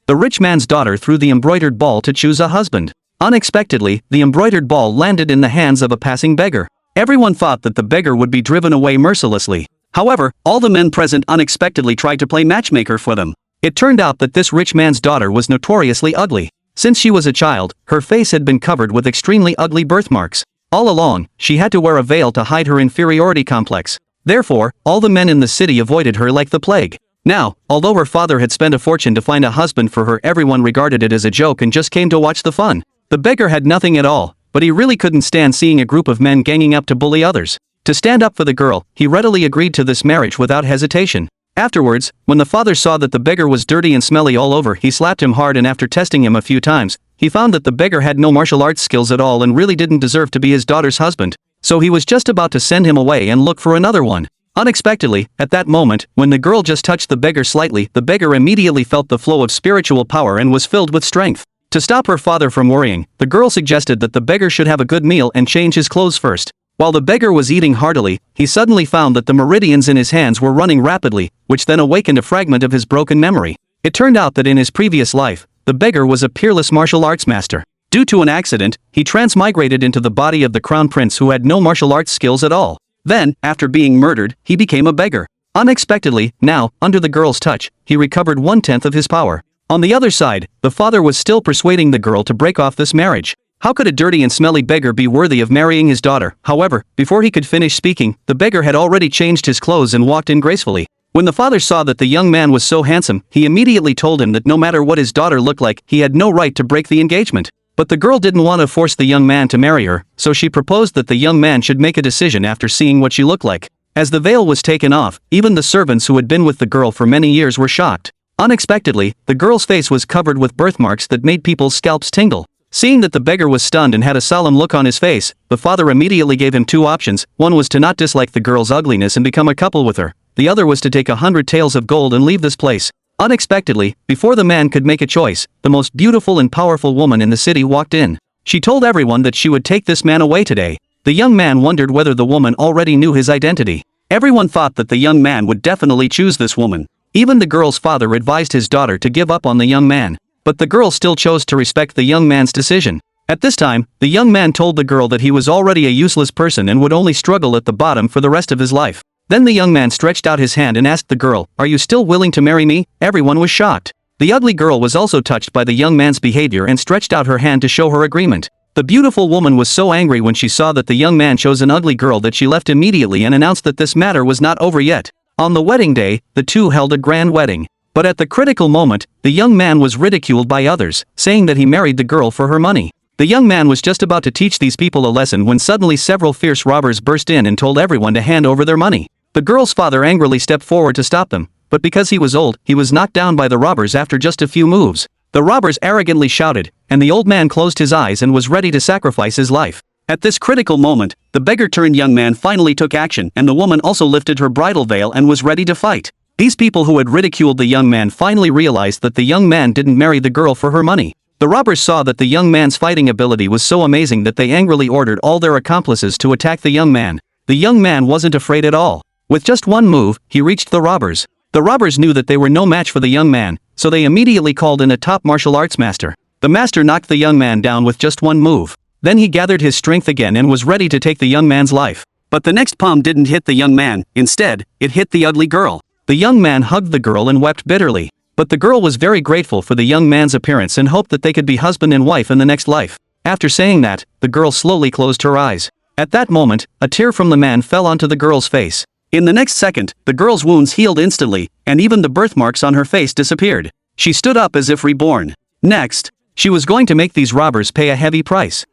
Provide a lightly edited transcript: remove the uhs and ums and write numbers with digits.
The rich man's daughter threw the embroidered ball to choose a husband. Unexpectedly, the embroidered ball landed in the hands of a passing beggar. Everyone thought that the beggar would be driven away mercilessly. However, all the men present unexpectedly tried to play matchmaker for them. It turned out that this rich man's daughter was notoriously ugly. Since she was a child, her face had been covered with extremely ugly birthmarks. All along, she had to wear a veil to hide her inferiority complex. Therefore, all the men in the city avoided her like the plague. Now, although her father had spent a fortune to find a husband for her, everyone regarded it as a joke and just came to watch the fun. The beggar had nothing at all, but he really couldn't stand seeing a group of men ganging up to bully others. To stand up for the girl, he readily agreed to this marriage without hesitation. Afterwards, when the father saw that the beggar was dirty and smelly all over, he slapped him hard, and after testing him a few times, he found that the beggar had no martial arts skills at all and really didn't deserve to be his daughter's husband. So he was just about to send him away and look for another one. Unexpectedly, at that moment, when the girl just touched the beggar slightly, the beggar immediately felt the flow of spiritual power and was filled with strength. To stop her father from worrying, the girl suggested that the beggar should have a good meal and change his clothes first. While the beggar was eating heartily, he suddenly found that the meridians in his hands were running rapidly, which then awakened a fragment of his broken memory. It turned out that in his previous life, the beggar was a peerless martial arts master. Due to an accident, he transmigrated into the body of the crown prince who had no martial arts skills at all. Then, after being murdered, he became a beggar. Unexpectedly, now, under the girl's touch, he recovered 1/10 of his power. On the other side, the father was still persuading the girl to break off this marriage. How could a dirty and smelly beggar be worthy of marrying his daughter? However, before he could finish speaking, the beggar had already changed his clothes and walked in gracefully. When the father saw that the young man was so handsome, he immediately told him that no matter what his daughter looked like, he had no right to break the engagement. But the girl didn't want to force the young man to marry her, so she proposed that the young man should make a decision after seeing what she looked like. As the veil was taken off, even the servants who had been with the girl for many years were shocked. Unexpectedly, the girl's face was covered with birthmarks that made people's scalps tingle. Seeing that the beggar was stunned and had a solemn look on his face, the father immediately gave him two options. One was to not dislike the girl's ugliness and become a couple with her. The other was to take 100 taels of gold and leave this place. Unexpectedly, before the man could make a choice, the most beautiful and powerful woman in the city walked in. She told everyone that she would take this man away today. The young man wondered whether the woman already knew his identity. Everyone thought that the young man would definitely choose this woman. Even the girl's father advised his daughter to give up on the young man. But the girl still chose to respect the young man's decision. At this time, the young man told the girl that he was already a useless person and would only struggle at the bottom for the rest of his life. Then the young man stretched out his hand and asked the girl, "Are you still willing to marry me?" Everyone was shocked. The ugly girl was also touched by the young man's behavior and stretched out her hand to show her agreement. The beautiful woman was so angry when she saw that the young man chose an ugly girl that she left immediately and announced that this matter was not over yet. On the wedding day, the two held a grand wedding. But at the critical moment, the young man was ridiculed by others, saying that he married the girl for her money. The young man was just about to teach these people a lesson when suddenly several fierce robbers burst in and told everyone to hand over their money. The girl's father angrily stepped forward to stop them, but because he was old, he was knocked down by the robbers after just a few moves. The robbers arrogantly shouted, and the old man closed his eyes and was ready to sacrifice his life. At this critical moment, the beggar-turned young man finally took action, and the woman also lifted her bridal veil and was ready to fight. These people who had ridiculed the young man finally realized that the young man didn't marry the girl for her money. The robbers saw that the young man's fighting ability was so amazing that they angrily ordered all their accomplices to attack the young man. The young man wasn't afraid at all. With just one move, he reached the robbers. The robbers knew that they were no match for the young man, so they immediately called in a top martial arts master. The master knocked the young man down with just one move. Then he gathered his strength again and was ready to take the young man's life. But the next palm didn't hit the young man, instead, it hit the ugly girl. The young man hugged the girl and wept bitterly. But the girl was very grateful for the young man's appearance and hoped that they could be husband and wife in the next life. After saying that, the girl slowly closed her eyes. At that moment, a tear from the man fell onto the girl's face. In the next second, the girl's wounds healed instantly, and even the birthmarks on her face disappeared. She stood up as if reborn. Next, she was going to make these robbers pay a heavy price.